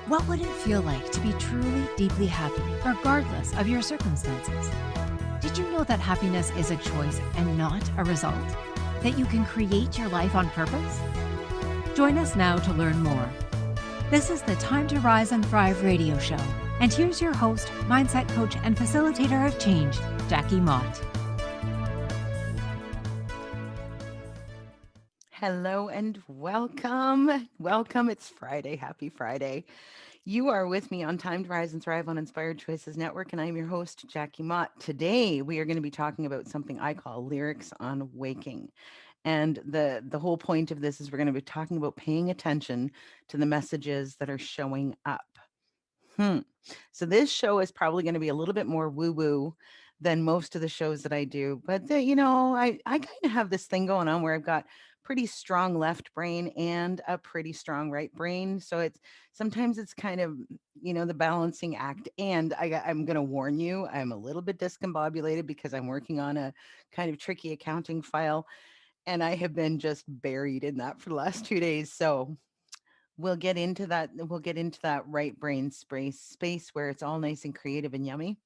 What would it feel like to be truly, deeply happy, regardless of your circumstances? Did you know that happiness is a choice and not a result? That you can create your life on purpose? Join us now to learn more. This is the Time to Rise and Thrive radio show. And here's your host, mindset coach, and facilitator of change, Jackie Mott. Hello and welcome. Welcome. It's Friday. Happy Friday. You are with me on Time to Rise and Thrive on Inspired Choices Network, and I'm your host, Jackie Mott. Today, we are going to be talking about something I call lyrics on waking. And the whole point of this is we're going to be talking about paying attention to the messages that are showing up. Hmm. So this show is probably going to be a little bit more woo-woo than most of the shows that I do. But I kind of have this thing going on where I've got pretty strong left brain and a pretty strong right brain. So it's sometimes it's kind of, the balancing act. And I'm going to warn you, I'm a little bit discombobulated because I'm working on a kind of tricky accounting file and I have been just buried in that for the last 2 days. So we'll get into that. We'll get into that right brain space where it's all nice and creative and yummy.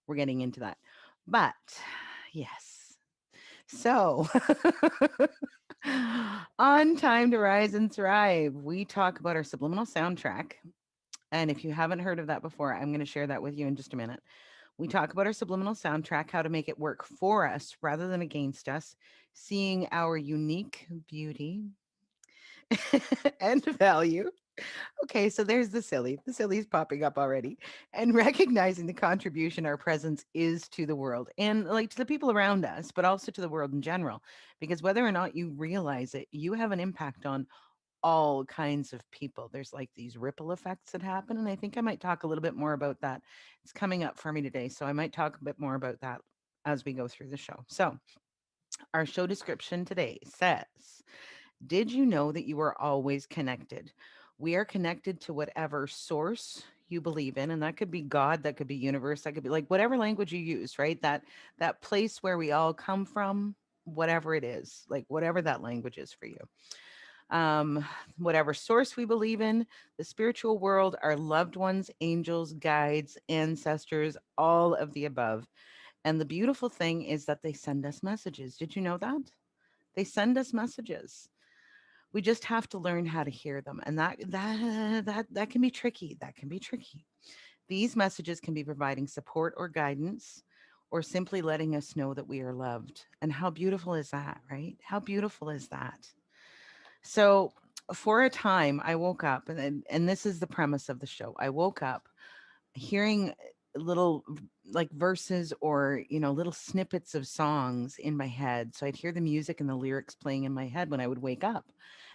We're getting into that. But yes. So on Time to Rise and Thrive, we talk about our subliminal soundtrack. And if you haven't heard of that before, I'm going to share that with you in just a minute. We talk about our subliminal soundtrack, how to make it work for us rather than against us, seeing our unique beauty and value. Okay, so there's the silly. The silly's popping up already. And recognizing the contribution our presence is to the world and like to the people around us, but also to the world in general. Because whether or not you realize it, you have an impact on all kinds of people. There's like these ripple effects that happen. And I think I might talk a little bit more about that. It's coming up for me today. So I might talk a bit more about that as we go through the show. So our show description today says, did you know that you are always connected? We are connected to whatever source you believe in, and that could be God, that could be universe, that could be like whatever language you use, right? That place where we all come from, whatever it is, like whatever that language is for you. Um, Whatever source we believe in, the spiritual world, our loved ones, angels, guides, ancestors, all of the above. And the beautiful thing is that they send us messages. Did you know that? They send us messages. We just have to learn how to hear them, and that can be tricky. That can be tricky. These messages can be providing support or guidance, or simply letting us know that we are loved. And how beautiful is that, right? How beautiful is that? So, for a time, I woke up, and this is the premise of the show. I woke up hearing little like verses or little snippets of songs in my head, so I'd hear the music and the lyrics playing in my head when I would wake up,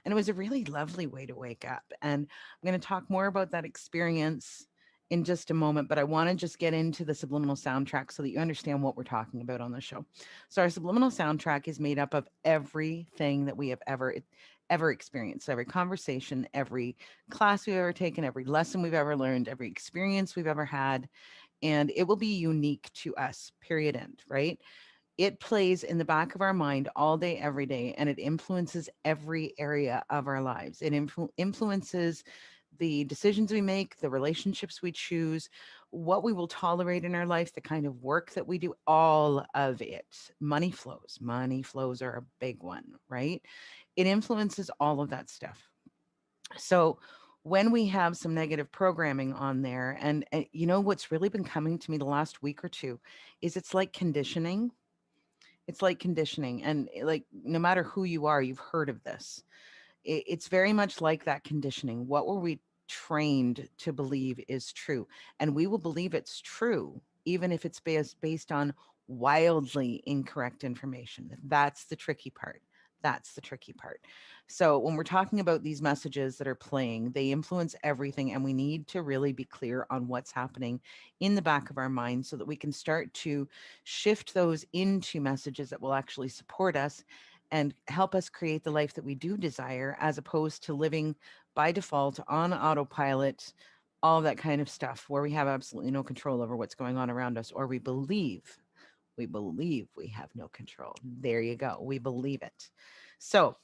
and it was a really lovely way to wake up. And I'm going to talk more about that experience in just a moment, but I want to just get into the subliminal soundtrack so that you understand what we're talking about on the show. So our subliminal soundtrack is made up of everything that we have ever experienced, every conversation, every class we've ever taken, every lesson we've ever learned, every experience we've ever had, and it will be unique to us, period, end, right? It plays in the back of our mind all day, every day, and it influences every area of our lives. It influences the decisions we make, the relationships we choose, what we will tolerate in our life, the kind of work that we do, all of it. Money flows. Money flows are a big one, right? It influences all of that stuff. So when we have some negative programming on there, and what's really been coming to me the last week or two is it's like conditioning. It's like conditioning. And like, no matter who you are, you've heard of this. It's very much like that conditioning. What were we trained to believe is true? And we will believe it's true, even if it's based on wildly incorrect information. That's the tricky part. That's the tricky part. So, when we're talking about these messages that are playing, they influence everything, and we need to really be clear on what's happening in the back of our mind so that we can start to shift those into messages that will actually support us and help us create the life that we do desire, as opposed to living by default on autopilot, all that kind of stuff where we have absolutely no control over what's going on around us, or we believe we have no control. There you go. We believe it. So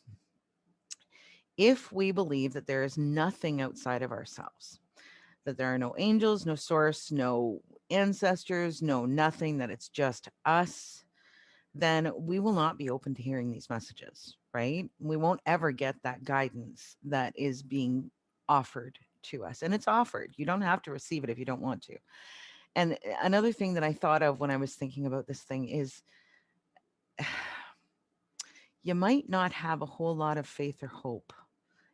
if we believe that there is nothing outside of ourselves, that there are no angels, no source, no ancestors, no nothing, that it's just us, then we will not be open to hearing these messages, right? We won't ever get that guidance that is being offered to us. And it's offered. You don't have to receive it if you don't want to. And another thing that I thought of when I was thinking about this thing is you might not have a whole lot of faith or hope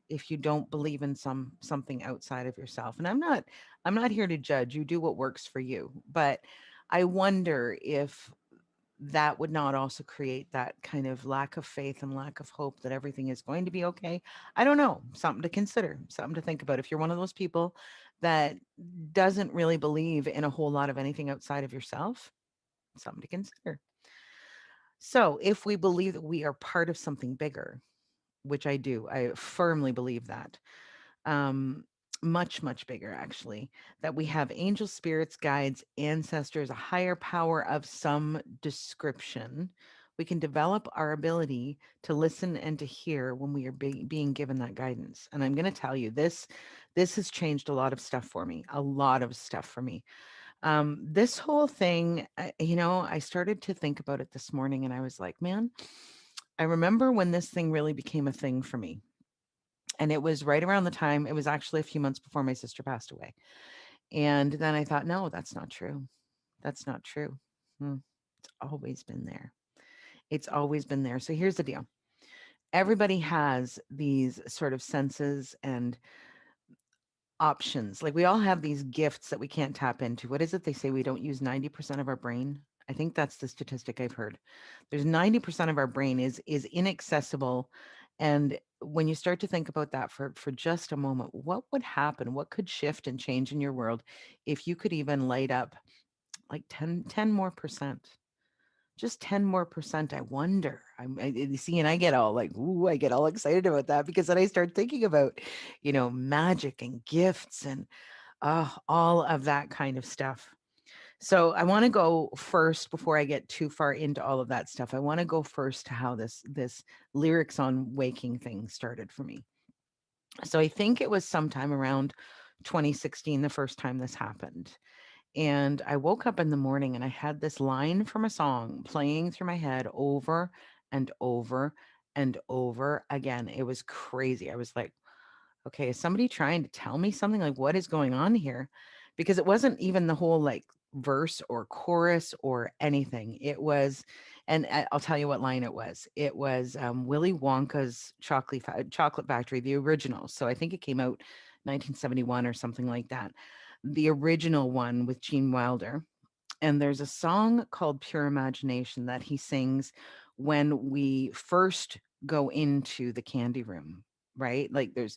if you don't believe in something outside of yourself. And I'm not here to judge. You do what works for you. But I wonder if that would not also create that kind of lack of faith and lack of hope that everything is going to be okay. I don't know. Something to consider, something to think about. If you're one of those people that doesn't really believe in a whole lot of anything outside of yourself, something to consider. So, if we believe that we are part of something bigger, which I do, I firmly believe that, um, much, much bigger, actually, that we have angel spirits, guides, ancestors, a higher power of some description. We can develop our ability to listen and to hear when we are being given that guidance. And I'm going to tell you this has changed a lot of stuff for me, a lot of stuff for me. This whole thing, I started to think about it this morning and I was like, man, I remember when this thing really became a thing for me. And it was right around the time, it was actually a few months before my sister passed away. And then I thought, no, that's not true. That's not true. Hmm. It's always been there. It's always been there. So here's the deal. Everybody has these sort of senses and options. Like we all have these gifts that we can't tap into. What is it they say we don't use 90% of our brain? I think that's the statistic I've heard. There's 90% of our brain is inaccessible. And when you start to think about that for just a moment, what would happen? What could shift and change in your world if you could even light up like ten more percent? Just 10 more percent. I wonder. See, and I get all like, ooh, I get all excited about that because then I start thinking about, magic and gifts and all of that kind of stuff. So I want to go first before I get too far into all of that stuff. I want to go first to how this lyrics on waking thing started for me. So I think it was sometime around 2016 the first time this happened. And I woke up in the morning and I had this line from a song playing through my head over and over and over again. It was crazy. I was like, okay, is somebody trying to tell me something? Like, what is going on here? Because it wasn't even the whole like verse or chorus or anything. It was, and I'll tell you what line it was. It was Willy Wonka's Chocolate Factory, the original. So I think it came out 1971 or something like that. The original one with Gene Wilder. And there's a song called Pure Imagination that he sings when we first go into the candy room, right? Like there's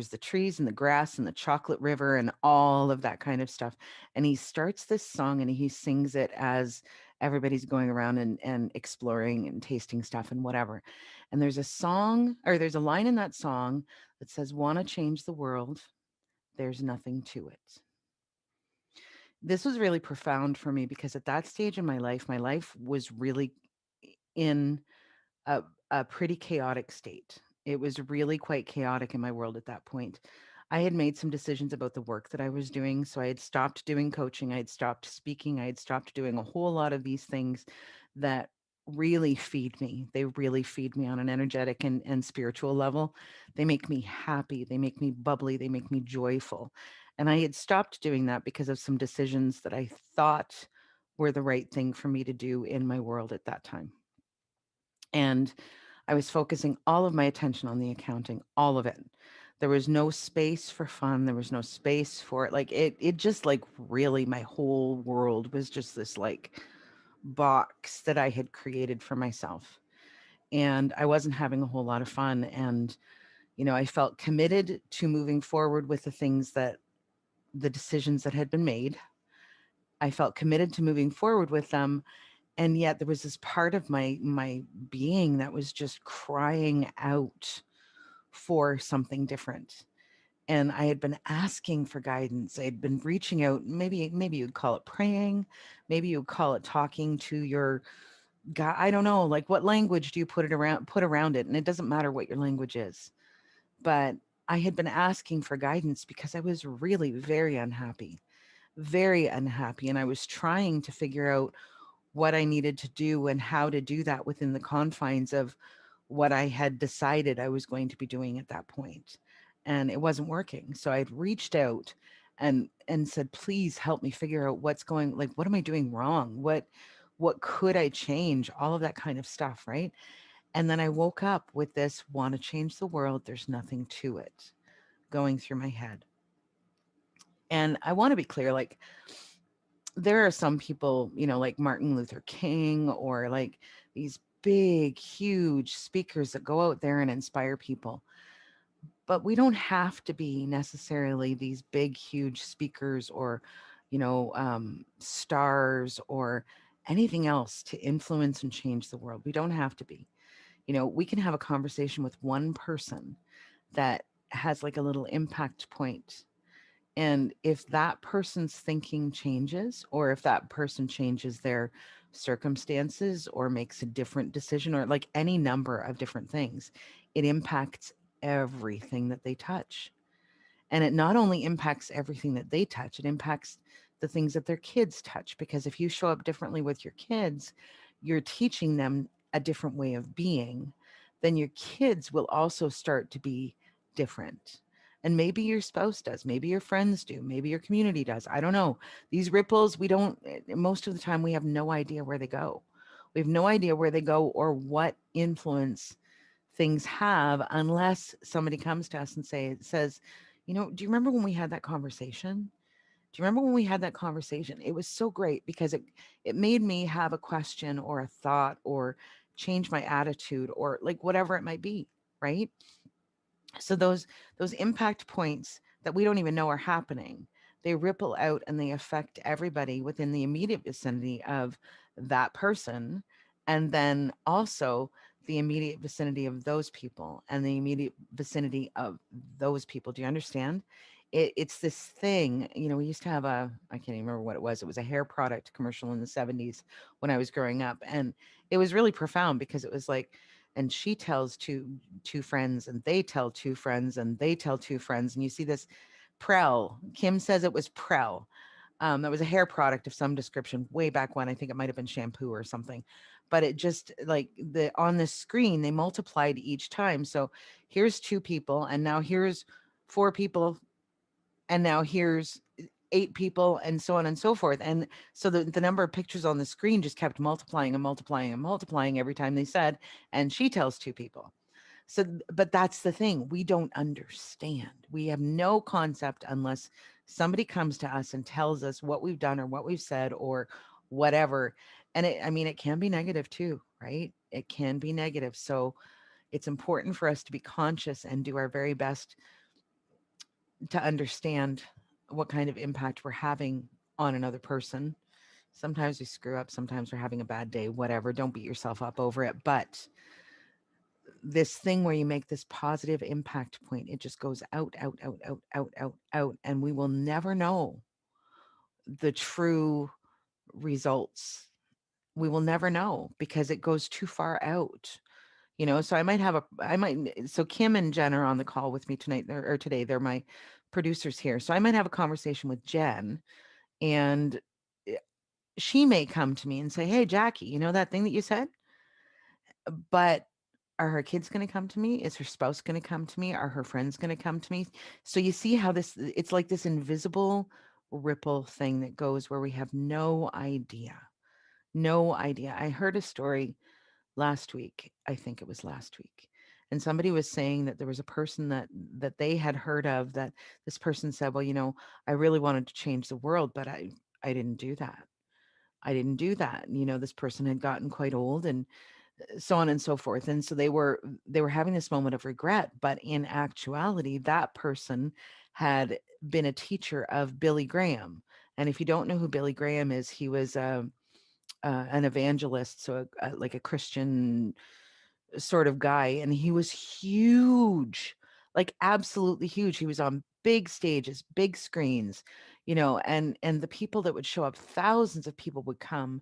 the trees and the grass and the chocolate river and all of that kind of stuff. And he starts this song and he sings it as everybody's going around and exploring and tasting stuff and whatever. And there's a line in that song that says, "Wanna change the world? There's nothing to it." This was really profound for me because at that stage in my life was really in a, a pretty chaotic state. It was really quite chaotic in my world at that point. I had made some decisions about the work that I was doing. So I had stopped doing coaching, I had stopped speaking, I had stopped doing a whole lot of these things that really feed me. They really feed me on an energetic and spiritual level. They make me happy, they make me bubbly, they make me joyful. And I had stopped doing that because of some decisions that I thought were the right thing for me to do in my world at that time. And I was focusing all of my attention on the accounting, all of it. There was no space for fun. There was no space for it. Like it just like really my whole world was just this like box that I had created for myself. And I wasn't having a whole lot of fun. And, I felt committed to moving forward with the decisions that had been made. I felt committed to moving forward with them, and yet there was this part of my being that was just crying out for something different. And I had been asking for guidance. I had been reaching out. Maybe you'd call it praying. Maybe you'd call it talking to your God. I don't know. Like what language do you put around it? And it doesn't matter what your language is. But I had been asking for guidance because I was really very unhappy. And I was trying to figure out what I needed to do and how to do that within the confines of what I had decided I was going to be doing at that point. And it wasn't working. So I'd reached out and said, please help me figure out what's going, like, what am I doing wrong? What could I change? All of that kind of stuff, right? And then I woke up with this want to change the world. There's nothing to it going through my head. And I want to be clear, like, there are some people, like Martin Luther King or like these big, huge speakers that go out there and inspire people. But we don't have to be necessarily these big, huge speakers or, stars or anything else to influence and change the world. We don't have to be. We can have a conversation with one person that has like a little impact point. And if that person's thinking changes, or if that person changes their circumstances or makes a different decision, or like any number of different things, it impacts everything that they touch. And it not only impacts everything that they touch, it impacts the things that their kids touch. Because if you show up differently with your kids, you're teaching them a different way of being, then your kids will also start to be different. And maybe your spouse does, maybe your friends do, maybe your community does. I don't know. These ripples, we don't, most of the time, we have no idea where they go. We have no idea where they go or what influence things have unless somebody comes to us and says, do you remember when we had that conversation? Do you remember when we had that conversation? It was so great because it made me have a question or a thought or change my attitude or like whatever it might be, right? So those impact points that we don't even know are happening, they ripple out and they affect everybody within the immediate vicinity of that person, and then also the immediate vicinity of those people and the immediate vicinity of those people. Do you understand? It's this thing, we used to have I can't even remember what it was. It was a hair product commercial in the 70s when I was growing up. And it was really profound because it was like, and she tells two friends and they tell two friends and they tell two friends, and you see this Prel. Kim says it was Prel. That was a hair product of some description way back when. I think it might have been shampoo or something, but it just like the on the screen they multiplied each time. So here's two people, and now here's four people, and now here's eight people, and so on and so forth. And so the number of pictures on the screen just kept multiplying and multiplying and multiplying every time they said, and she tells two people. So, but that's the thing. We don't understand. We have no concept unless somebody comes to us and tells us what we've done or what we've said or whatever. And I mean, it can be negative too, right? It can be negative. So it's important for us to be conscious and do our very best to understand what kind of impact we're having on another person. Sometimes we screw up, sometimes we're having a bad day, whatever. Don't beat yourself up over it. But this thing where you make this positive impact point, it just goes out, out, out, out, out, out, out. And we will never know the true results. We will never know because it goes too far out. So so Kim and Jen are on the call with me tonight or today. They're my producers here. So I might have a conversation with Jen, and eh, she may come to me and say, hey, Jackie, you know that thing that you said? But are her kids going to come to me? Is her spouse going to come to me? Are her friends going to come to me? So you see how it's like this invisible ripple thing that goes where we have no idea. No idea. I heard a story last week. I think it was last week. And somebody was saying that there was a person that they had heard of, that this person said, well, I really wanted to change the world, but I didn't do that. I didn't do that. This person had gotten quite old and so on and so forth. And so they were having this moment of regret, but in actuality, that person had been a teacher of Billy Graham. And if you don't know who Billy Graham is, he was an evangelist, so like a Christian sort of guy, and he was huge, like absolutely huge. He was on big stages, big screens, and the people that would show up, thousands of people would come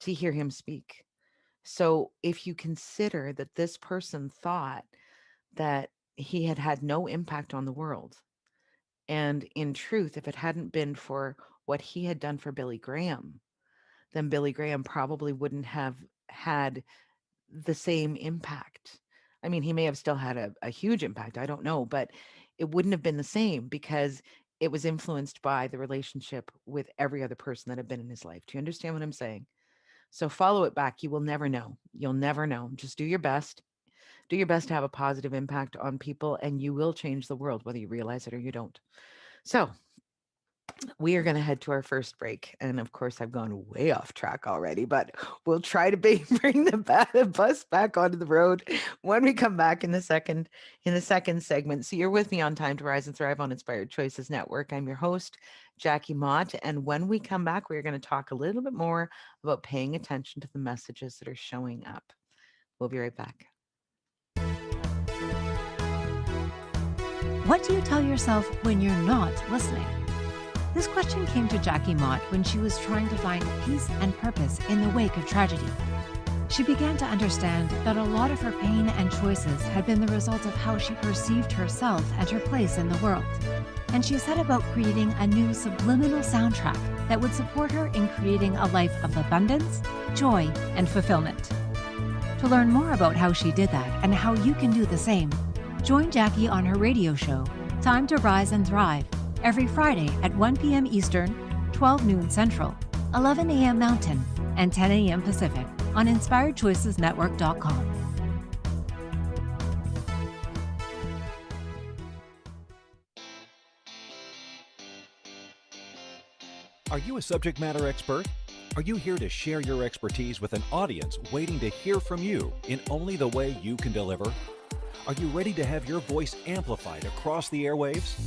to hear him speak. So if you consider that this person thought that he had had no impact on the world. And in truth, if it hadn't been for what he had done for Billy Graham, then Billy Graham probably wouldn't have had the same impact. I mean, he may have still had a huge impact. I don't know, but it wouldn't have been the same because it was influenced by the relationship with every other person that had been in his life. Do you understand what I'm saying? So follow it back. You will never know. You'll never know. Just do your best. Do your best to have a positive impact on people, and you will change the world, whether you realize it or you don't. So, we are going to head to our first break. And of course, I've gone way off track already, but we'll try to bring the bus back onto the road when we come back in the second segment. So you're with me on Time to Rise and Thrive on Inspired Choices Network. I'm your host, Jackie Mott. And when we come back, we're going to talk a little bit more about paying attention to the messages that are showing up. We'll be right back. What do you tell yourself when you're not listening? This question came to Jackie Mott when she was trying to find peace and purpose in the wake of tragedy. She began to understand that a lot of her pain and choices had been the result of how she perceived herself and her place in the world. And she set about creating a new subliminal soundtrack that would support her in creating a life of abundance, joy, and fulfillment. To learn more about how she did that and how you can do the same, join Jackie on her radio show, Time to Rise and Thrive, every Friday at 1 p.m. Eastern, 12 noon Central, 11 a.m. Mountain, and 10 a.m. Pacific on InspiredChoicesNetwork.com. Are you a subject matter expert? Are you here to share your expertise with an audience waiting to hear from you in only the way you can deliver? Are you ready to have your voice amplified across the airwaves?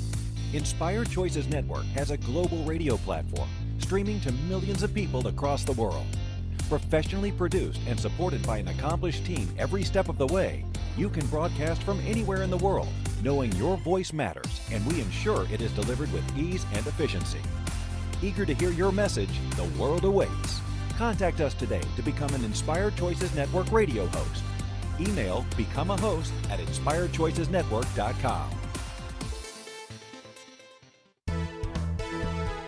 Inspired Choices Network has a global radio platform streaming to millions of people across the world. Professionally produced and supported by an accomplished team every step of the way, you can broadcast from anywhere in the world, knowing your voice matters, and we ensure it is delivered with ease and efficiency. Eager to hear your message, the world awaits. Contact us today to become an Inspired Choices Network radio host. Email become a host at inspiredchoicesnetwork.com.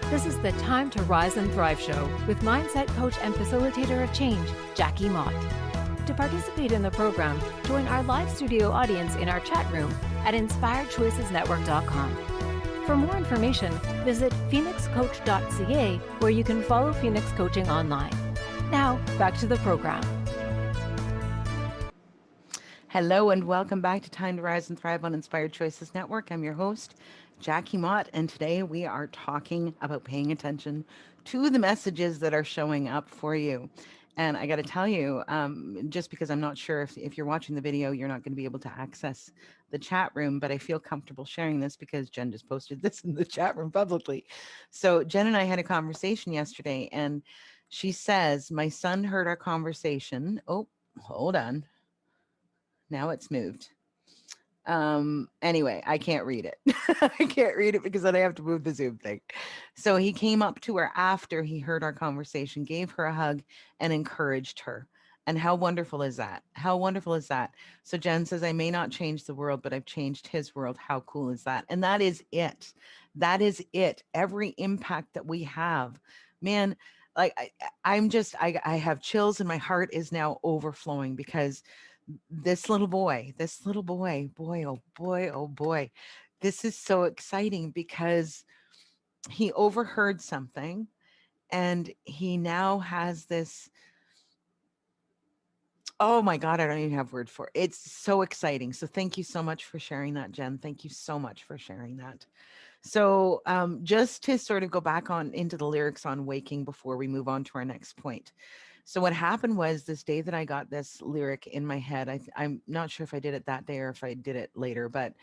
This is the Time to Rise and Thrive show with mindset coach and facilitator of change, Jackie Mott. To participate in the program, join our live studio audience in our chat room at inspiredchoicesnetwork.com. For more information, visit phoenixcoach.ca, where you can follow Phoenix Coaching online. Now, back to the program. Hello and welcome back to Time to Rise and Thrive on Inspired Choices Network. I'm your host, Jackie Mott, and today we are talking about paying attention to the messages that are showing up for you. And I got to tell you, just because I'm not sure if you're watching the video, you're not going to be able to access the chat room, but I feel comfortable sharing this because Jen just posted this in the chat room publicly. So Jen and I had a conversation yesterday, and she says, my son heard our conversation. Oh, hold on. Now it's moved. Anyway, I can't read it. I can't read it because then I have to move the Zoom thing. So he came up to her after he heard our conversation, gave her a hug, and encouraged her. And how wonderful is that? How wonderful is that? So Jen says, I may not change the world, but I've changed his world. How cool is that? And that is it. That is it. Every impact that we have, man, like I have chills and my heart is now overflowing because this little boy, boy, oh boy, oh boy. This is so exciting because he overheard something and he now has this. Oh my God, I don't even have word for it. It's so exciting. So thank you so much for sharing that, Jen. Thank you so much for sharing that. So just to sort of go back on into the lyrics on Waking before we move on to our next point. So what happened was this day that I got this lyric in my head, I'm not sure if I did it that day or if I did it later, but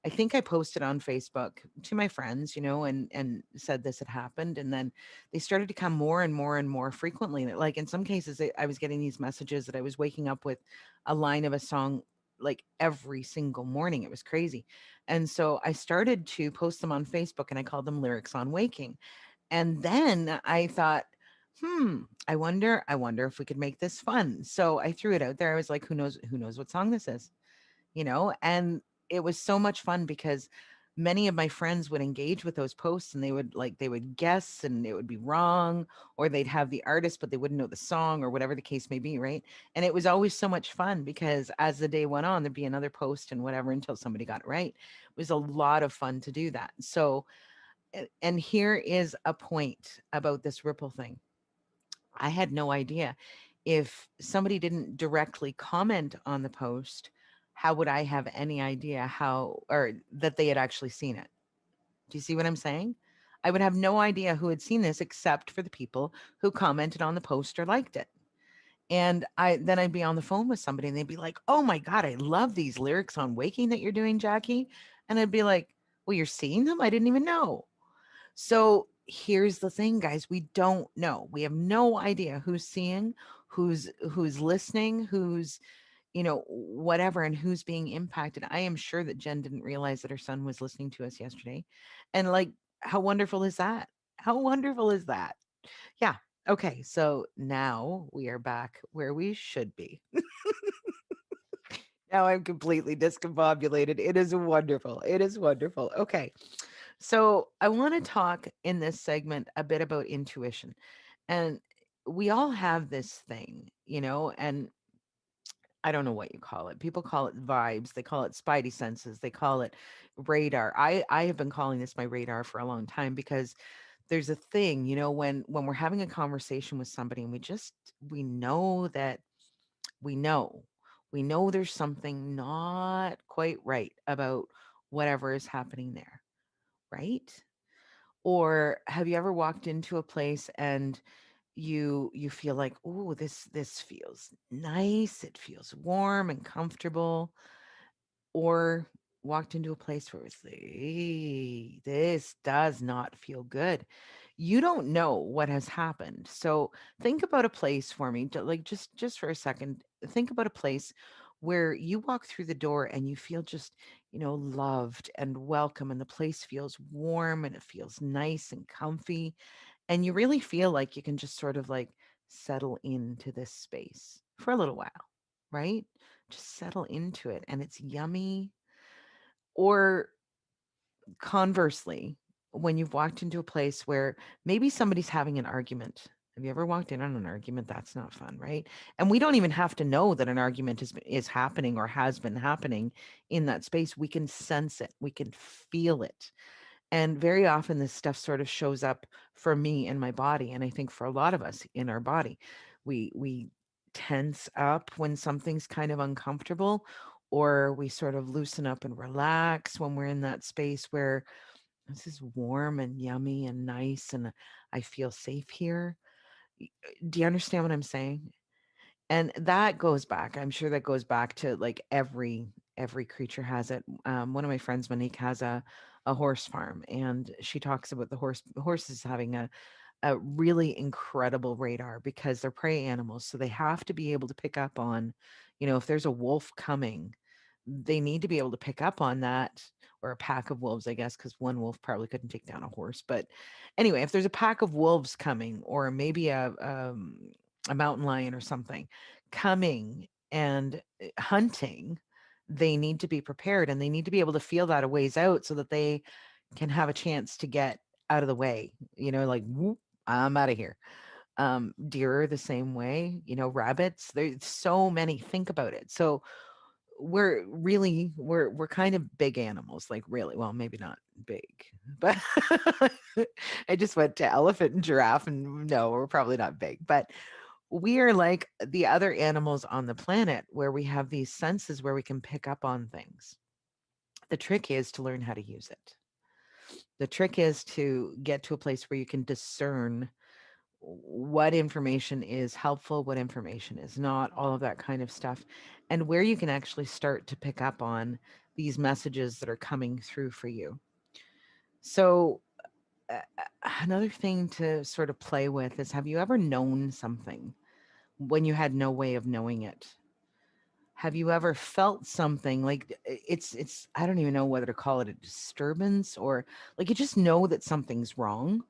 I think I posted on Facebook to my friends, and said this had happened. And then they started to come more and more and more frequently. Like in some cases, I was getting these messages that I was waking up with a line of a song like every single morning. It was crazy. And so I started to post them on Facebook and I called them Lyrics on Waking. And then I thought, I wonder if we could make this fun. So I threw it out there. I was like, who knows what song this is? And it was so much fun because many of my friends would engage with those posts, and they would guess and it would be wrong, or they'd have the artist but they wouldn't know the song, or whatever the case may be, right? And it was always so much fun because as the day went on, there'd be another post and whatever until somebody got it right. It was a lot of fun to do that. So and here is a point about this ripple thing. I had no idea. If somebody didn't directly comment on the post, how would I have any idea how, or that they had actually seen it? Do you see what I'm saying? I would have no idea who had seen this except for the people who commented on the post or liked it. And I'd be on the phone with somebody and they'd be like, "Oh my God, I love these lyrics on Waking that you're doing, Jackie." And I'd be like, "Well, you're seeing them? I didn't even know." So here's the thing, guys. We don't know. We have no idea who's seeing, who's listening, who's, whatever, and who's being impacted. I am sure that Jen didn't realize that her son was listening to us yesterday. And like, how wonderful is that? How wonderful is that? Yeah. Okay. So now we are back where we should be. Now I'm completely discombobulated. It is wonderful. It is wonderful. Okay. So I want to talk in this segment a bit about intuition. And we all have this thing, and I don't know what you call it. People call it vibes, they call it spidey senses, they call it radar. I have been calling this my radar for a long time because there's a thing, when we're having a conversation with somebody and we know that we know we know there's something not quite right about whatever is happening there, right? Or have you ever walked into a place and you feel like, oh, this feels nice, it feels warm and comfortable, or walked into a place where it's like, "Ee, this does not feel good." You don't know what has happened. So think about a place for me, like just for a second. Think about a place where you walk through the door and you feel just, loved and welcome, and the place feels warm and it feels nice and comfy, and you really feel like you can just sort of like settle into this space for a little while, right? Just settle into it and it's yummy. Or conversely, when you've walked into a place where maybe somebody's having an argument. Have you ever walked in on an argument? That's not fun, right? And we don't even have to know that an argument is happening or has been happening in that space. We can sense it. We can feel it. And very often this stuff sort of shows up for me in my body, and I think for a lot of us in our body. We tense up when something's kind of uncomfortable, or we sort of loosen up and relax when we're in that space where this is warm and yummy and nice and I feel safe here. Do you understand what I'm saying? And that goes back, I'm sure that goes back to like every creature has it. One of my friends, Monique, has a horse farm, and she talks about horses having a really incredible radar because they're prey animals. So they have to be able to pick up on, if there's a wolf coming, they need to be able to pick up on that, or a pack of wolves, I guess, because one wolf probably couldn't take down a horse. But anyway, if there's a pack of wolves coming, or maybe a mountain lion or something coming and hunting, they need to be prepared, and they need to be able to feel that a ways out so that they can have a chance to get out of the way, like, whoop, I'm out of here. Deer the same way, rabbits, there's so many, think about it. So we're kind of big animals, like really, well, maybe not big, but I just went to elephant and giraffe, and no, we're probably not big, but we are like the other animals on the planet where we have these senses where we can pick up on things. The trick is to learn how to use it. The trick is to get to a place where you can discern what information is helpful, what information is not, all of that kind of stuff, and where you can actually start to pick up on these messages that are coming through for you. So, another thing to sort of play with is, have you ever known something when you had no way of knowing it? Have you ever felt something like it's I don't even know whether to call it a disturbance, or like you just know that something's wrong.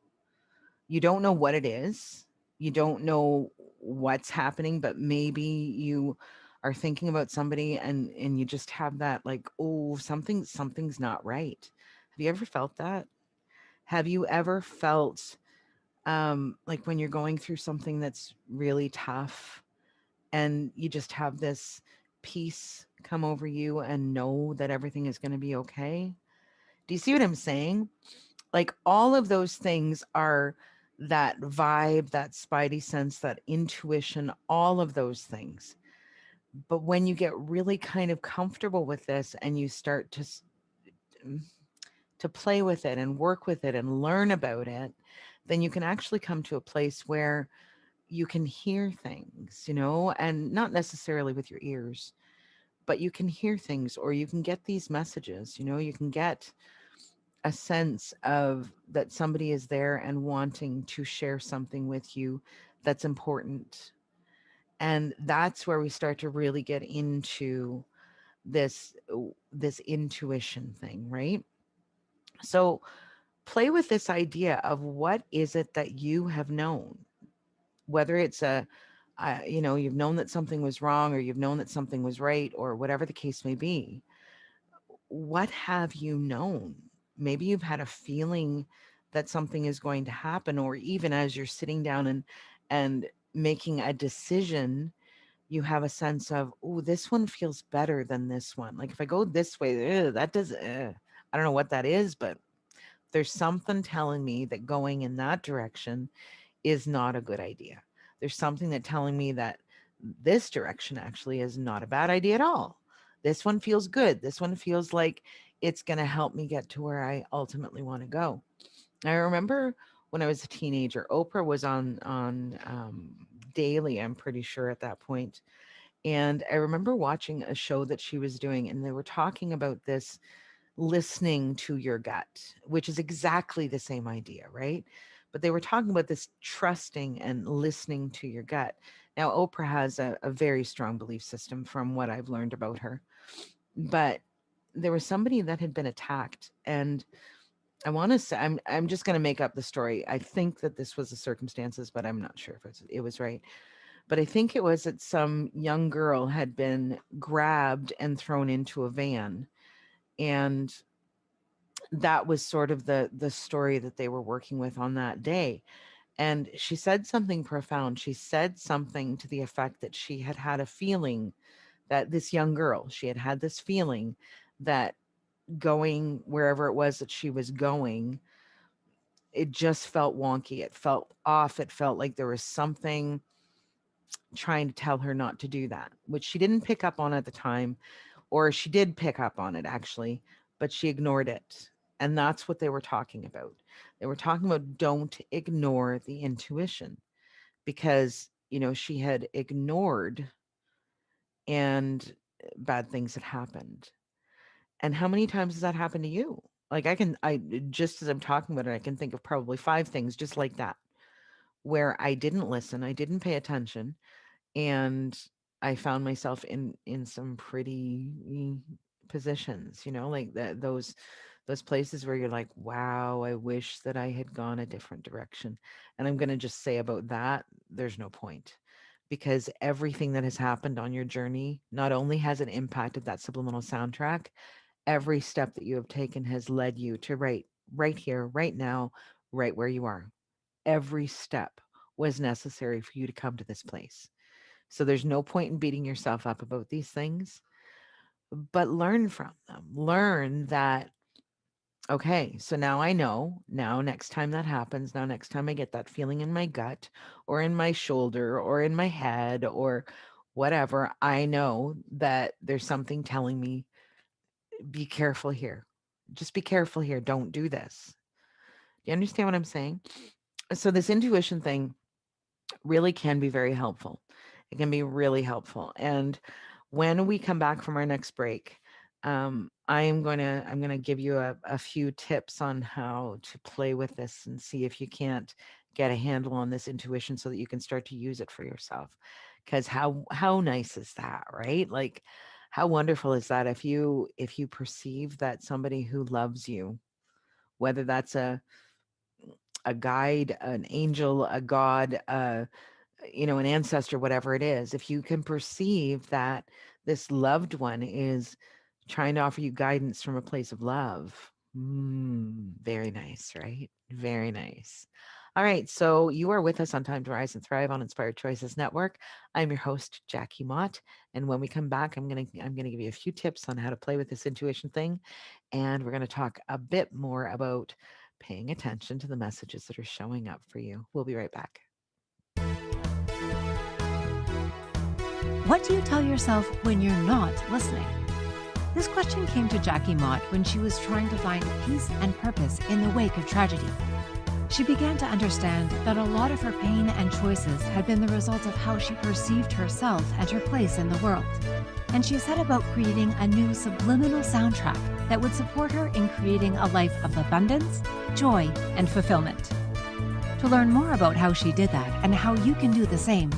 You don't know what it is. You don't know what's happening, but maybe you are thinking about somebody, and you just have that like, oh, something's not right. Have you ever felt that? Have you ever felt like when you're going through something that's really tough and you just have this peace come over you and know that everything is going to be okay? Do you see what I'm saying? Like all of those things are that vibe, that spidey sense, that intuition, all of those things. But when you get really kind of comfortable with this and you start mm, to play with it and work with it and learn about it, then you can actually come to a place where you can hear things, and not necessarily with your ears, but you can hear things, or you can get these messages, you can get a sense of that somebody is there and wanting to share something with you that's important. And that's where we start to really get into this intuition thing, right? So play with this idea of what is it that you have known, whether it's you've known that something was wrong, or you've known that something was right, or whatever the case may be. What have you known? Maybe you've had a feeling that something is going to happen, or even as you're sitting down and making a decision, you have a sense of, oh, this one feels better than this one. Like if I go this way, that does, I don't know what that is, but there's something telling me that going in that direction is not a good idea. There's something that telling me that this direction actually is not a bad idea at all. This one feels good. This one feels like it's going to help me get to where I ultimately want to go. I remember when I was a teenager, Oprah was on daily, I'm pretty sure at that point. And I remember watching a show that she was doing, and they were talking about this listening to your gut, which is exactly the same idea, right? But they were talking about this trusting and listening to your gut. Now, Oprah has a very strong belief system from what I've learned about her. But there was somebody that had been attacked. And I want to say, I'm just going to make up the story. I think that this was the circumstances, but I'm not sure if it was right. But I think it was that some young girl had been grabbed and thrown into a van. And that was sort of the story that they were working with on that day. And she said something profound. She said something to the effect that she had had a feeling, that this young girl, she had had this feeling that going wherever it was that she was going, it just felt wonky. It felt off. It felt like there was something trying to tell her not to do that, which she didn't pick up on at the time, or she did pick up on it actually, but she ignored it. And that's what they were talking about. They were talking about don't ignore the intuition, because, she had ignored, and bad things had happened. And how many times has that happened to you? Like I just as I'm talking about it, I can think of probably 5 things just like that, where I didn't listen, I didn't pay attention, and I found myself in some pretty positions, like those places where you're like, wow, I wish that I had gone a different direction. And I'm going to just say about that, there's no point, because everything that has happened on your journey, not only has it impacted that subliminal soundtrack, every step that you have taken has led you to right here, right now, right where you are. Every step was necessary for you to come to this place. So there's no point in beating yourself up about these things, but learn from them. Learn that, okay, so now I know. Now, next time that happens, now, next time I get that feeling in my gut or in my shoulder or in my head or whatever, I know that there's something telling me, be careful here. Just be careful here. Don't do this. Do you understand what I'm saying? So, this intuition thing really can be very helpful. It can be really helpful. And when we come back from our next break, I'm gonna give you a few tips on how to play with this and see if you can't get a handle on this intuition so that you can start to use it for yourself. Because how nice is that, right? Like how wonderful is that if you perceive that somebody who loves you, whether that's a guide, an angel, a god, an ancestor, whatever it is, if you can perceive that this loved one is trying to offer you guidance from a place of love. Very nice, right? Very nice. All right. So you are with us on Time to Rise and Thrive on Inspired Choices Network. I'm your host, Jackie Mott. And when we come back, I'm gonna give you a few tips on how to play with this intuition thing. And we're gonna talk a bit more about paying attention to the messages that are showing up for you. We'll be right back. What do you tell yourself when you're not listening? This question came to Jackie Mott when she was trying to find peace and purpose in the wake of tragedy. She began to understand that a lot of her pain and choices had been the result of how she perceived herself and her place in the world. And she set about creating a new subliminal soundtrack that would support her in creating a life of abundance, joy, and fulfillment. To learn more about how she did that and how you can do the same,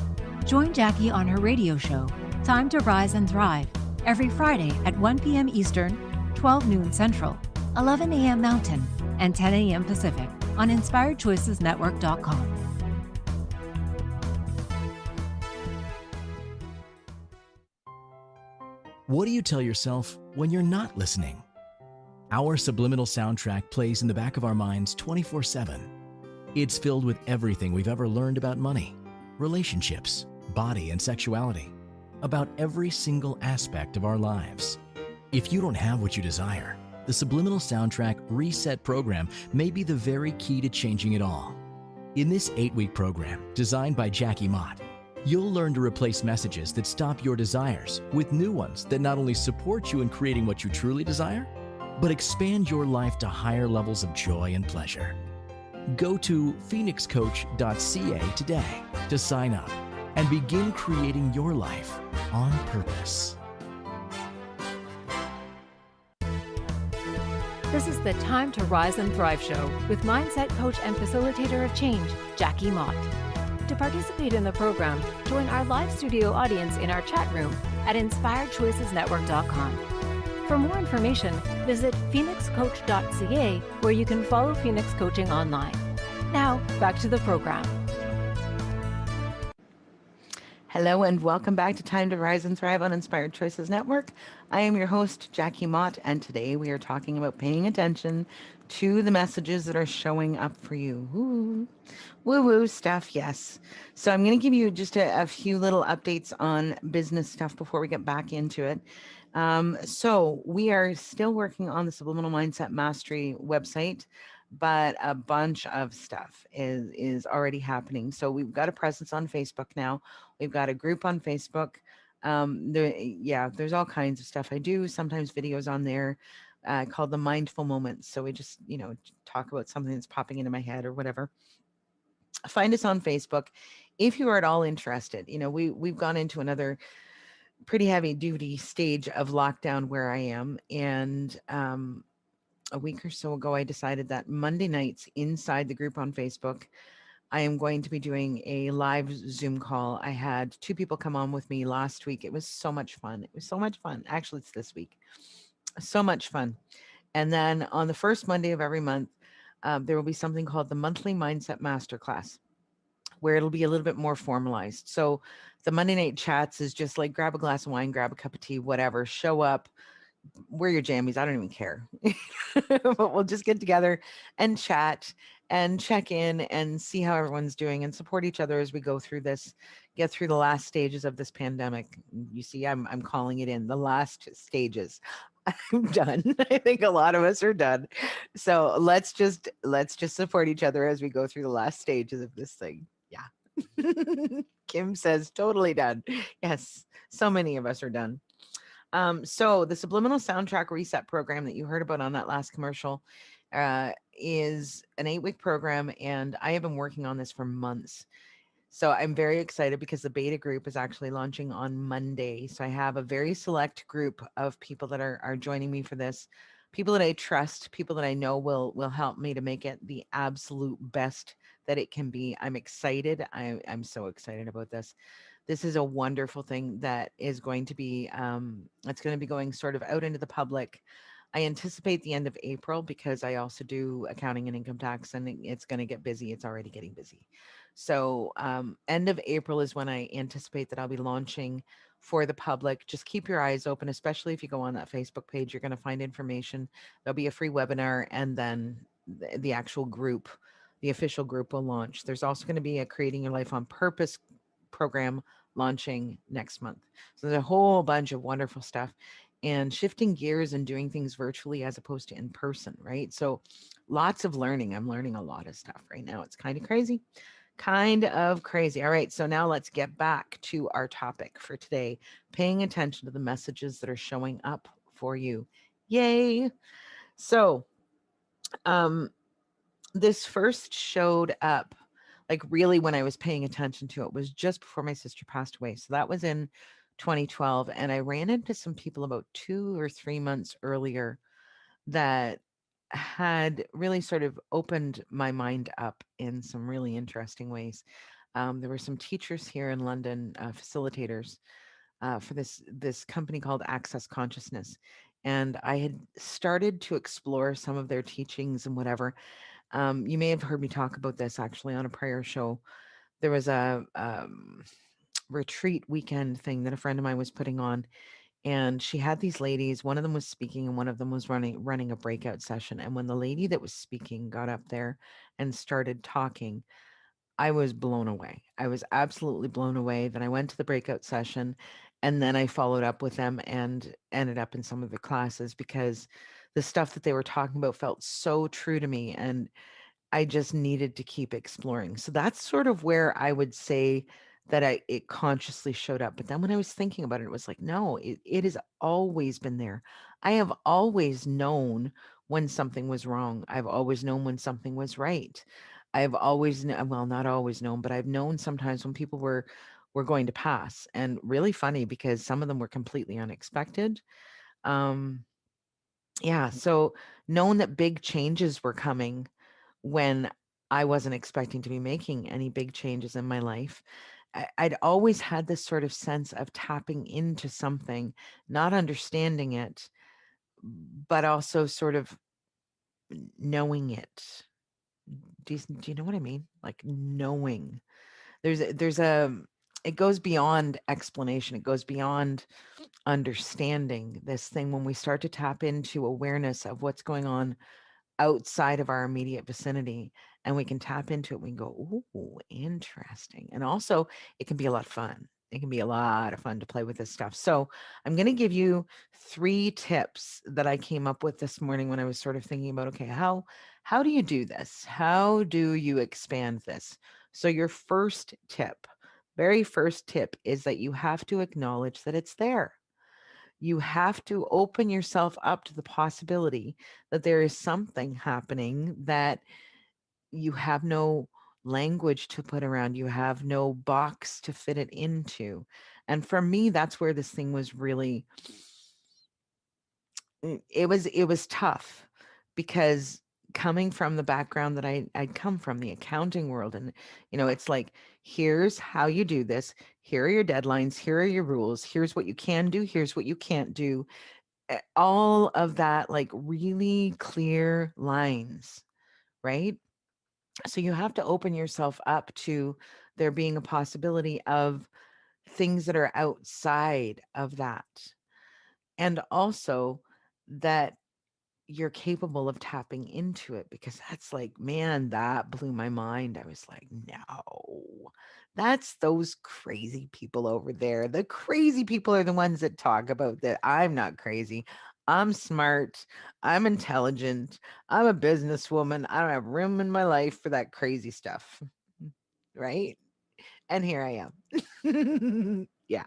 join Jackie on her radio show, Time to Rise and Thrive, every Friday at 1 p.m. Eastern, 12 noon Central, 11 a.m. Mountain, and 10 a.m. Pacific on InspiredChoicesNetwork.com. What do you tell yourself when you're not listening? Our subliminal soundtrack plays in the back of our minds 24/7. It's filled with everything we've ever learned about money, relationships, body, and sexuality, about every single aspect of our lives. If you don't have what you desire, the Subliminal Soundtrack Reset program may be the very key to changing it all. In this 8-week program, designed by Jackie Mott, you'll learn to replace messages that stop your desires with new ones that not only support you in creating what you truly desire, but expand your life to higher levels of joy and pleasure. Go to phoenixcoach.ca today to sign up and begin creating your life on purpose. This is the Time to Rise and Thrive show with mindset coach and facilitator of change, Jackie Mott. To participate in the program, join our live studio audience in our chat room at InspiredChoicesNetwork.com. For more information, visit phoenixcoach.ca, where you can follow Phoenix Coaching online. Now, back to the program. Hello and welcome back to Time to Rise and Thrive on Inspired Choices Network. I am your host, Jackie Mott, and today we are talking about paying attention to the messages that are showing up for you. Woo-woo stuff, yes. So I'm going to give you just a few little updates on business stuff before we get back into it. So we are still working on the Subliminal Mindset Mastery website, but a bunch of stuff is already happening. So we've got a presence on Facebook now. We've got a group on Facebook. There's all kinds of stuff. I do sometimes videos on there called the Mindful Moments. So we just, talk about something that's popping into my head or whatever. Find us on Facebook. If you are at all interested, we've gone into another pretty heavy duty stage of lockdown where I am. And a week or so ago, I decided that Monday nights inside the group on Facebook, I am going to be doing a live Zoom call. I had 2 people come on with me last week. It was so much fun. Actually, it's this week. So much fun. And then on the first Monday of every month, there will be something called the Monthly Mindset Masterclass, where it'll be a little bit more formalized. So the Monday night chats is just like grab a glass of wine, grab a cup of tea, whatever, show up, wear your jammies. I don't even care. But we'll just get together and chat and check in and see how everyone's doing and support each other as we go through this, get through the last stages of this pandemic. You see, I'm calling it in the last stages. I'm done. I think a lot of us are done. So let's just support each other as we go through the last stages of this thing. Yeah. Kim says totally done. Yes. So many of us are done. So the Subliminal Soundtrack Reset program that you heard about on that last commercial is an 8-week program, and I have been working on this for months. So I'm very excited because the beta group is actually launching on Monday. So I have a very select group of people that are joining me for this, people that I trust, people that I know will help me to make it the absolute best that it can be. I'm excited. I'm so excited about this. This is a wonderful thing that is going to be, it's going to be going sort of out into the public. I anticipate the end of April because I also do accounting and income tax, and it's going to get busy. It's already getting busy. So, end of April is when I anticipate that I'll be launching for the public. Just keep your eyes open, especially if you go on that Facebook page. You're going to find information. There'll be a free webinar, and then the actual group, the official group, will launch. There's also going to be a Creating Your Life on Purpose program launching next month. So there's a whole bunch of wonderful stuff, and shifting gears and doing things virtually as opposed to in person, right? So lots of learning. I'm learning a lot of stuff right now. It's kind of crazy. Kind of crazy. All right. So now let's get back to our topic for today, paying attention to the messages that are showing up for you. Yay. So, um, this first showed up like really when I was paying attention to it was just before my sister passed away. So that was in 2012. And I ran into some people about 2 or 3 months earlier that had really sort of opened my mind up in some really interesting ways. There were some teachers here in London, facilitators for this company called Access Consciousness, and I had started to explore some of their teachings and whatever. You may have heard me talk about this actually on a prior show. There was a retreat weekend thing that a friend of mine was putting on, and she had these ladies. One of them was speaking and one of them was running a breakout session. And when the lady that was speaking got up there and started talking, I was blown away. I was absolutely blown away. Then I went to the breakout session, and then I followed up with them and ended up in some of the classes because the stuff that they were talking about felt so true to me, and I just needed to keep exploring. So that's sort of where I would say that it consciously showed up. But then when I was thinking about it, it was like, no, it has always been there. I have always known when something was wrong. I've always known when something was right. I've always well, not always known, but I've known sometimes when people were going to pass. And really funny because some of them were completely unexpected. Um, yeah, so knowing that big changes were coming when I wasn't expecting to be making any big changes in my life, I'd always had this sort of sense of tapping into something, not understanding it, but also sort of knowing it. Do you know what I mean? Like knowing. There's a it goes beyond explanation. It goes beyond understanding this thing when we start to tap into awareness of what's going on outside of our immediate vicinity, and we can tap into it. We can go, ooh, interesting. And also, it can be a lot of fun. It can be a lot of fun to play with this stuff. So, I'm going to give you 3 tips that I came up with this morning when I was sort of thinking about, okay, how do you do this? How do you expand this? So, your first tip, very first tip is that you have to acknowledge that it's there. You have to open yourself up to the possibility that there is something happening that you have no language to put around, you have no box to fit it into. And for me, that's where this thing was really it was tough because coming from the background that I'd come from, the accounting world, and it's like, here's how you do this, here are your deadlines, here are your rules, here's what you can do, here's what you can't do, all of that, like really clear lines, right? So you have to open yourself up to there being a possibility of things that are outside of that. And also that you're capable of tapping into it, because that's like, man, that blew my mind. I was like, no, that's those crazy people over there. The crazy people are the ones that talk about that. I'm not crazy. I'm smart. I'm intelligent. I'm a businesswoman. I don't have room in my life for that crazy stuff. Right. And here I am. Yeah.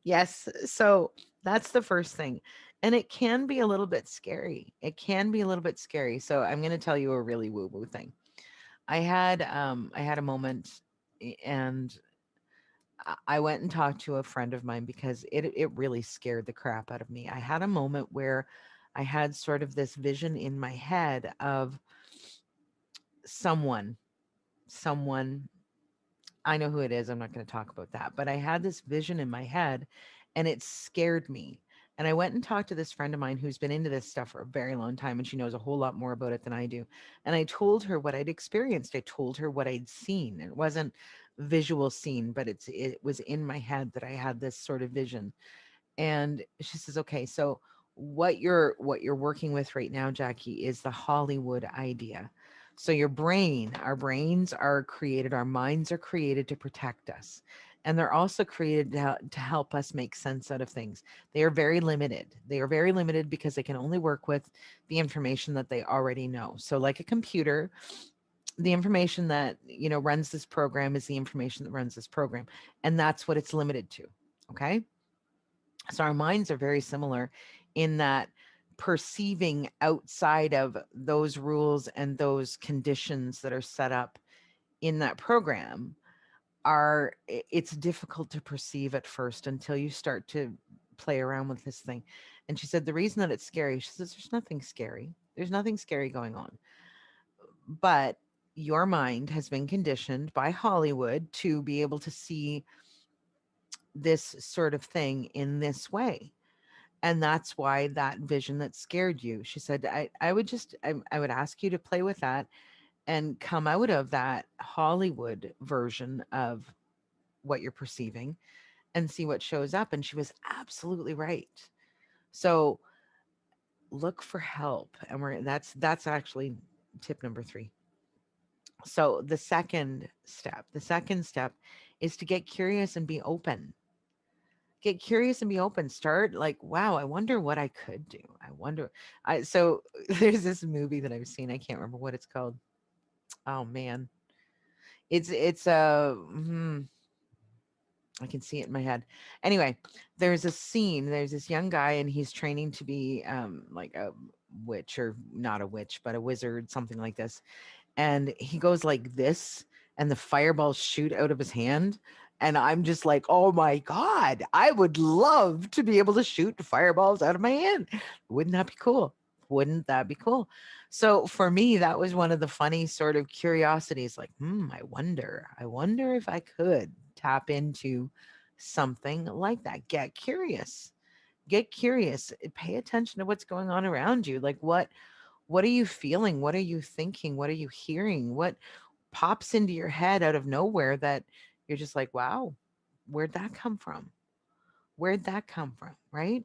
Yes. So that's the first thing. And it can be a little bit scary. It can be a little bit scary. So I'm going to tell you a really woo-woo thing. I had a moment, and I went and talked to a friend of mine because it really scared the crap out of me. I had a moment where I had sort of this vision in my head of someone. I know who it is. I'm not going to talk about that, but I had this vision in my head, and it scared me. And I went and talked to this friend of mine who's been into this stuff for a very long time, and she knows a whole lot more about it than I do. And I told her what I'd experienced. I told her what I'd seen. It wasn't visual scene, but it was in my head that I had this sort of vision. And she says, okay, so what you're working with right now, Jackie, is the Hollywood idea. So our brains are created, our minds are created to protect us, and they're also created to help us make sense out of things. They are very limited. They are very limited because they can only work with the information that they already know. So like a computer, the information that runs this program is the information that runs this program, and that's what it's limited to. Okay, so our minds are very similar in that perceiving outside of those rules and those conditions that are set up in that program it's difficult to perceive at first until you start to play around with this thing. And she said the reason that it's scary, she says there's nothing scary. There's nothing scary going on. But your mind has been conditioned by Hollywood to be able to see this sort of thing in this way. And that's why that vision that scared you. She said, I would ask you to play with that and come out of that Hollywood version of what you're perceiving and see what shows up. And she was absolutely right. So look for help. And that's actually tip number 3. So the second step is to get curious and be open. Get curious and be open. Start like, wow, I wonder what I could do. I wonder. So there's this movie that I've seen. I can't remember what it's called. Oh man, it's a. I can see it in my head. Anyway, there's a scene. There's this young guy, and he's training to be like a witch, or not a witch, but a wizard, something like this. And he goes like this, and the fireballs shoot out of his hand. And I'm just like, oh my God, I would love to be able to shoot fireballs out of my hand. Wouldn't that be cool? Wouldn't that be cool? So for me, that was one of the funny sort of curiosities, like, I wonder if I could tap into something like that. Get curious, pay attention to what's going on around you. Like what are you feeling? What are you thinking? What are you hearing? What pops into your head out of nowhere that you're just like, wow, where'd that come from? Where'd that come from? Right?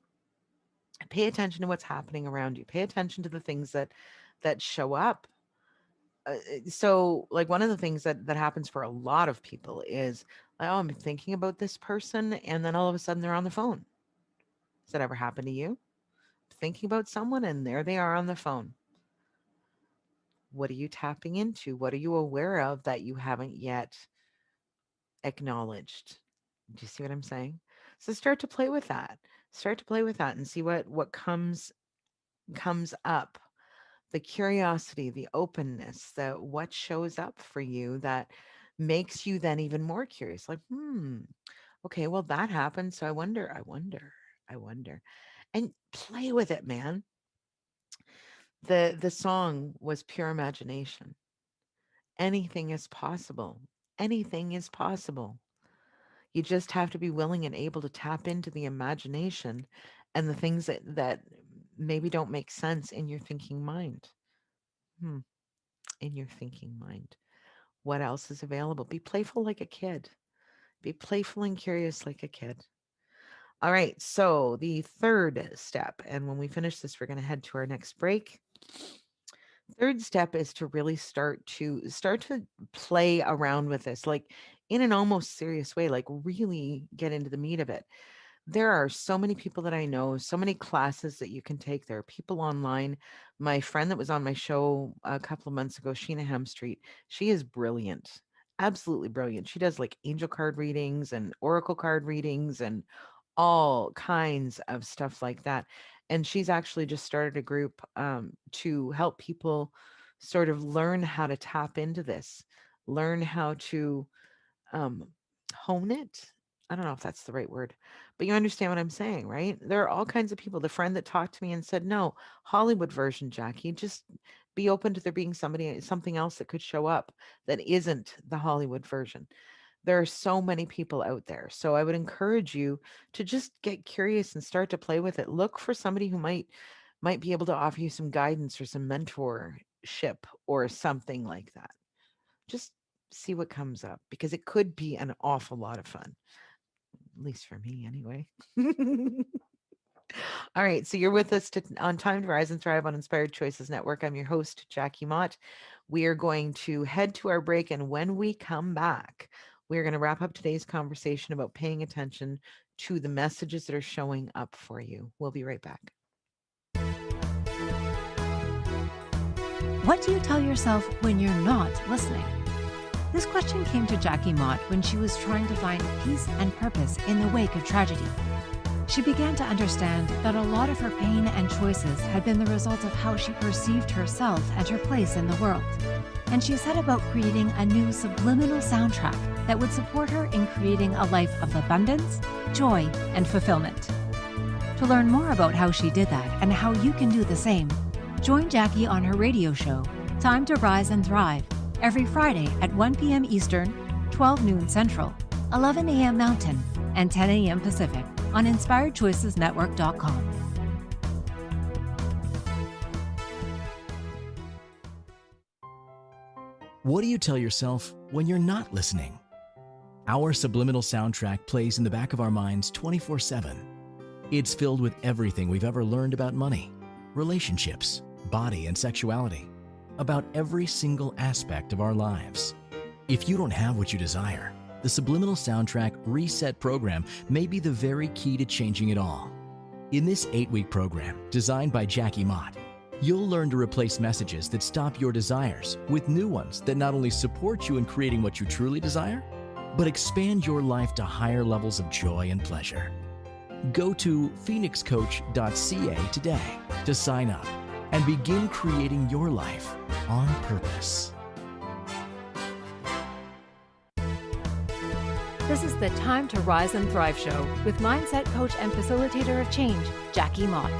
Pay attention to what's happening around you. Pay attention to the things that show up. So like one of the things that happens for a lot of people is, oh, I'm thinking about this person, and then all of a sudden they're on the phone. Does that ever happen to you? Thinking about someone, and there they are on the phone. What are you tapping into? What are you aware of that you haven't yet acknowledged? Do you see what I'm saying? So start to play with that. Start to play with that and see what comes up. The curiosity, the openness, the what shows up for you that makes you then even more curious. Like, okay, well that happened. So I wonder. And play with it, man. The song was pure imagination. Anything is possible. Anything is possible. You just have to be willing and able to tap into the imagination and the things that maybe don't make sense in your thinking mind. Hmm, in your thinking mind. What else is available? Be playful like a kid. Be playful and curious like a kid. All right. So the third step, and when we finish this, we're going to head to our next break. Third step is to really start to play around with this, like in an almost serious way, like really get into the meat of it. There are so many people that I know, so many classes that you can take. There are people online. My friend that was on my show a couple of months ago, Sheena Hemstreet, she is brilliant, absolutely brilliant. She does like angel card readings and oracle card readings and all kinds of stuff like that. And she's actually just started a group to help people sort of learn how to tap into this, learn how to um, hone it. I don't know if that's the right word, but you understand what I'm saying, right? There are all kinds of people. The friend that talked to me and said, no, Hollywood version, Jackie, just be open to there being something else that could show up that isn't the Hollywood version. There are so many people out there. So I would encourage you to just get curious and start to play with it. Look for somebody who might be able to offer you some guidance or some mentorship or something like that. Just see what comes up because it could be an awful lot of fun, at least for me anyway. All right, so you're with us on Time to Rise and Thrive on Inspired Choices Network. I'm your host, Jackie Mott. We are going to head to our break, and when we come back, we're going to wrap up today's conversation about paying attention to the messages that are showing up for you. We'll be right back. What do you tell yourself when you're not listening? This question came to Jackie Mott when she was trying to find peace and purpose in the wake of tragedy. She began to understand that a lot of her pain and choices had been the result of how she perceived herself and her place in the world. And she set about creating a new subliminal soundtrack that would support her in creating a life of abundance, joy, and fulfillment. To learn more about how she did that and how you can do the same, join Jackie on her radio show, Time to Rise and Thrive, every Friday at 1 p.m. Eastern, 12 noon Central, 11 a.m. Mountain, and 10 a.m. Pacific on InspiredChoicesNetwork.com. What do you tell yourself when you're not listening? Our subliminal soundtrack plays in the back of our minds 24/7. It's filled with everything we've ever learned about money, relationships, body, and sexuality, about every single aspect of our lives. If you don't have what you desire, the Subliminal Soundtrack Reset program may be the very key to changing it all. In this 8-week program, designed by Jackie Mott, you'll learn to replace messages that stop your desires with new ones that not only support you in creating what you truly desire, but expand your life to higher levels of joy and pleasure. Go to phoenixcoach.ca today to sign up and begin creating your life on purpose. This is the Time to Rise and Thrive show with mindset coach and facilitator of change, Jackie Mott.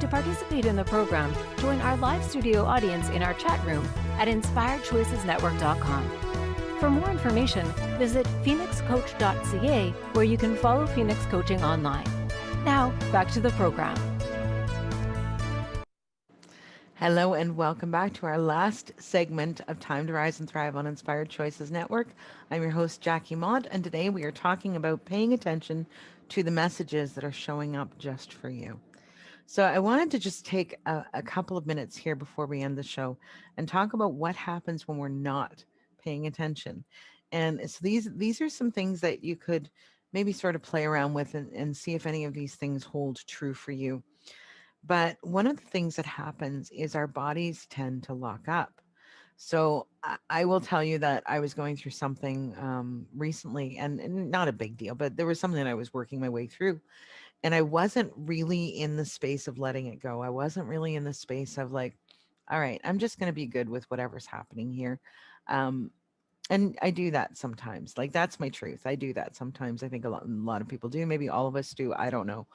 To participate in the program, join our live studio audience in our chat room at InspiredChoicesNetwork.com. For more information, visit phoenixcoach.ca, where you can follow Phoenix Coaching online. Now, back to the program. Hello and welcome back to our last segment of Time to Rise and Thrive on Inspired Choices Network. I'm your host, Jackie Mott, and today we are talking about paying attention to the messages that are showing up just for you. So I wanted to just take a couple of minutes here before we end the show and talk about what happens when we're not paying attention. And so these are some things that you could maybe sort of play around with and see if any of these things hold true for you. But one of the things that happens is our bodies tend to lock up. So I will tell you that I was going through something recently, and not a big deal, but there was something that I was working my way through. And I wasn't really in the space of letting it go. I wasn't really in the space of like, all right, I'm just going to be good with whatever's happening here. And I do that sometimes. Like, that's my truth. I do that sometimes. I think a lot of people do. Maybe all of us do. I don't know.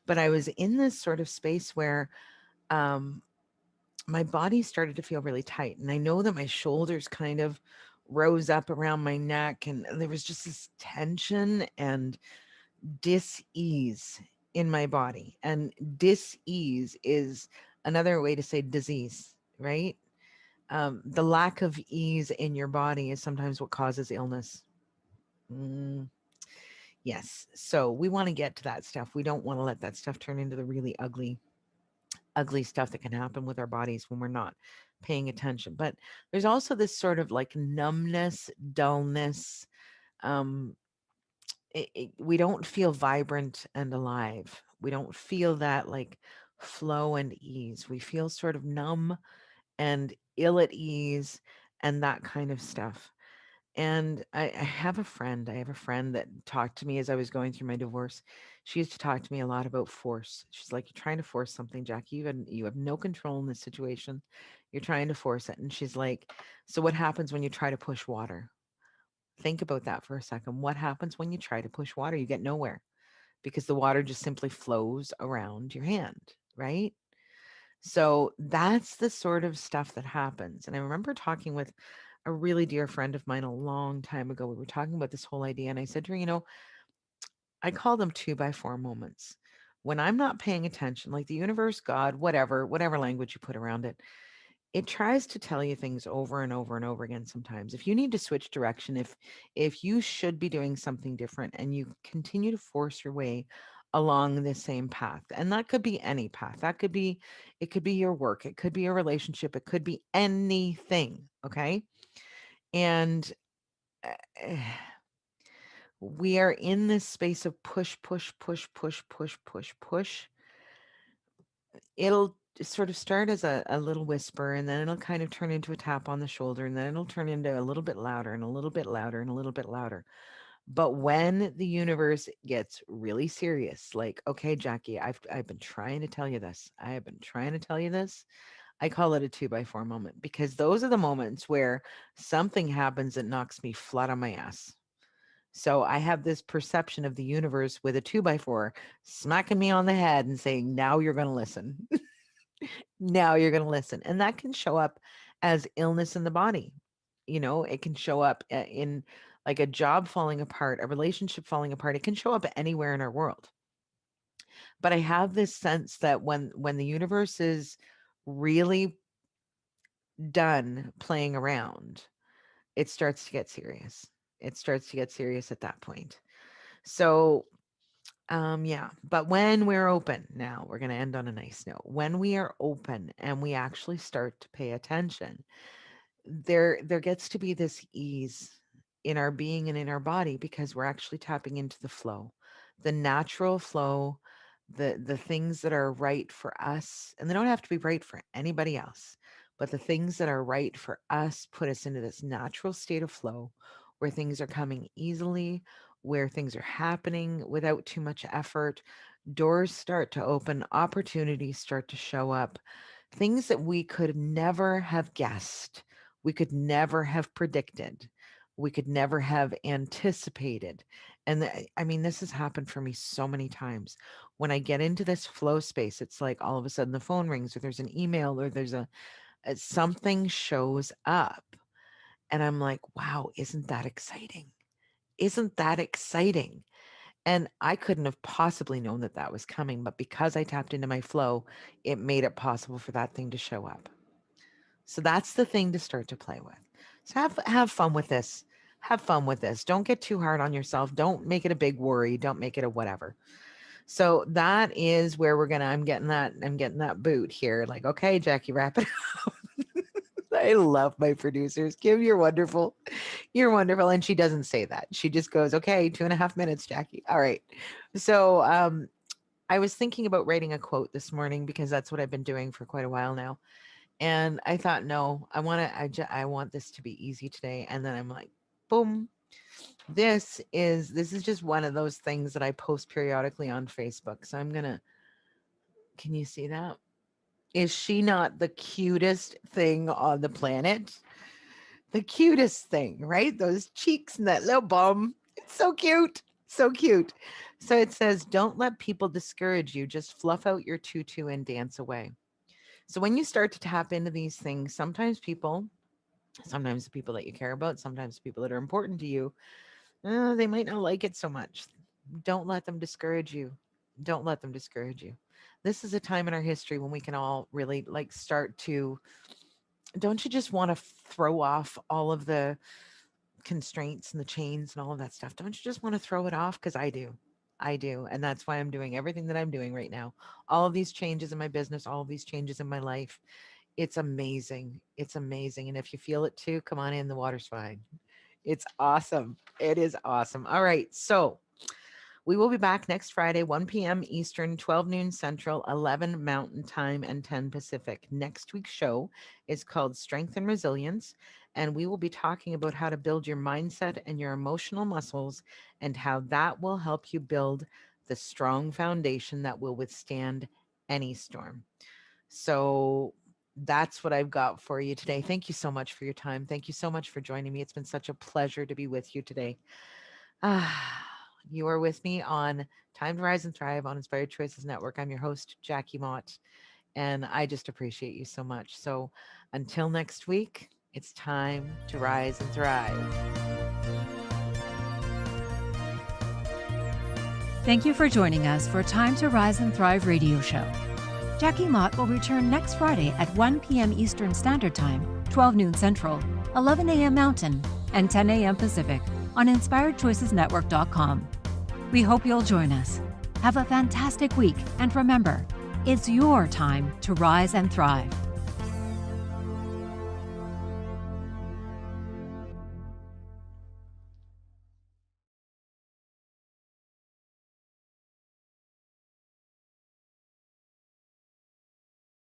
But I was in this sort of space where um, my body started to feel really tight. And I know that my shoulders kind of rose up around my neck. And there was just this tension and dis-ease in my body. And dis-ease is another way to say disease, right? The lack of ease in your body is sometimes what causes illness. Mm, yes. So we want to get to that stuff. We don't want to let that stuff turn into the really ugly stuff that can happen with our bodies when we're not paying attention. But there's also this sort of like numbness, dullness. Um, we don't feel vibrant and alive. We don't feel that like flow and ease. We feel sort of numb and ill at ease and that kind of stuff. And I have a friend. I have a friend that talked to me as I was going through my divorce. She used to talk to me a lot about force. She's like, "You're trying to force something, Jackie. You have no control in this situation. You're trying to force it." And she's like, "So what happens when you try to push water?" Think about that for a second. What happens when you try to push water? You get nowhere because the water just simply flows around your hand, right? So that's the sort of stuff that happens. And I remember talking with a really dear friend of mine a long time ago. We were talking about this whole idea, and I said to her, I call them 2 by 4 moments. When I'm not paying attention, like the universe, God, whatever language you put around it, it tries to tell you things over and over and over again sometimes. If you need to switch direction, if you should be doing something different and you continue to force your way along the same path, and that could be any path. That could be it could be your work, it could be a relationship, it could be anything, okay? And uh, we are in this space of push, push, push, push, push, push, push. It'll sort of start as a little whisper, and then it'll kind of turn into a tap on the shoulder, and then it'll turn into a little bit louder and a little bit louder and a little bit louder. But when the universe gets really serious, like, okay, Jackie, I've been trying to tell you this. I have been trying to tell you this. I call it a 2 by 4 moment, because those are the moments where something happens that knocks me flat on my ass. So I have this perception of the universe with a 2 by 4 smacking me on the head and saying, now you're going to listen. Now you're going to listen. And that can show up as illness in the body. It can show up in like a job falling apart, a relationship falling apart. It can show up anywhere in our world. But I have this sense that when the universe is really done playing around, it starts to get serious. It starts to get serious at that point. So yeah, but when we're open, now we're going to end on a nice note. When we are open and we actually start to pay attention, there gets to be this ease in our being and in our body, because we're actually tapping into the flow, the natural flow, the things that are right for us, and they don't have to be right for anybody else, but the things that are right for us put us into this natural state of flow where things are coming easily, where things are happening without too much effort. Doors start to open, opportunities start to show up, things that we could never have guessed, we could never have predicted, we could never have anticipated. And I mean, this has happened for me so many times. When I get into this flow space, it's like all of a sudden the phone rings, or there's an email, or there's something shows up. And I'm like, wow, isn't that exciting? Isn't that exciting? And I couldn't have possibly known that that was coming, but because I tapped into my flow, it made it possible for that thing to show up. So that's the thing to start to play with. So have fun with this. Have fun with this. Don't get too hard on yourself. Don't make it a big worry. Don't make it a whatever. So that is where I'm getting that boot here. Like, okay, Jackie, wrap it up. I love my producers. Kim, you're wonderful. You're wonderful. And she doesn't say that. She just goes, okay, 2.5 minutes, Jackie. All right. So I was thinking about writing a quote this morning, because that's what I've been doing for quite a while now. And I thought, no, I want this to be easy today. And then I'm like, boom. This is just one of those things that I post periodically on Facebook. So can you see that? Is she not the cutest thing on the planet? The cutest thing, right? Those cheeks and that little bum. It's so cute. So cute. So it says, don't let people discourage you. Just fluff out your tutu and dance away. So when you start to tap into these things, sometimes the people that you care about, sometimes the people that are important to you, they might not like it so much. Don't let them discourage you. Don't let them discourage you. This is a time in our history when we can all really like start to, don't you just want to throw off all of the constraints and the chains and all of that stuff? Don't you just want to throw it off? Because I do. I do. And that's why I'm doing everything that I'm doing right now. All of these changes in my business, all of these changes in my life. It's amazing. It's amazing. And if you feel it too, come on in. The water's fine. It's awesome. It is awesome. All right. So we will be back next Friday, 1 p.m. Eastern, 12 noon Central, 11 Mountain Time, and 10 Pacific. Next week's show is called Strength and Resilience, and we will be talking about how to build your mindset and your emotional muscles, and how that will help you build the strong foundation that will withstand any storm. So that's what I've got for you today. Thank you so much for your time. Thank you so much for joining me. It's been such a pleasure to be with you today. Ah, you are with me on Time to Rise and Thrive on Inspired Choices Network. I'm your host, Jackie Mott, and I just appreciate you so much. So until next week, It's time to rise and thrive. Thank you for joining us for Time to Rise and Thrive radio show. Jackie Mott will return next Friday at 1 p.m. Eastern Standard Time, 12 noon Central, 11 a.m. Mountain, and 10 a.m. Pacific on InspiredChoicesNetwork.com. We hope you'll join us. Have a fantastic week, and remember, it's your time to rise and thrive.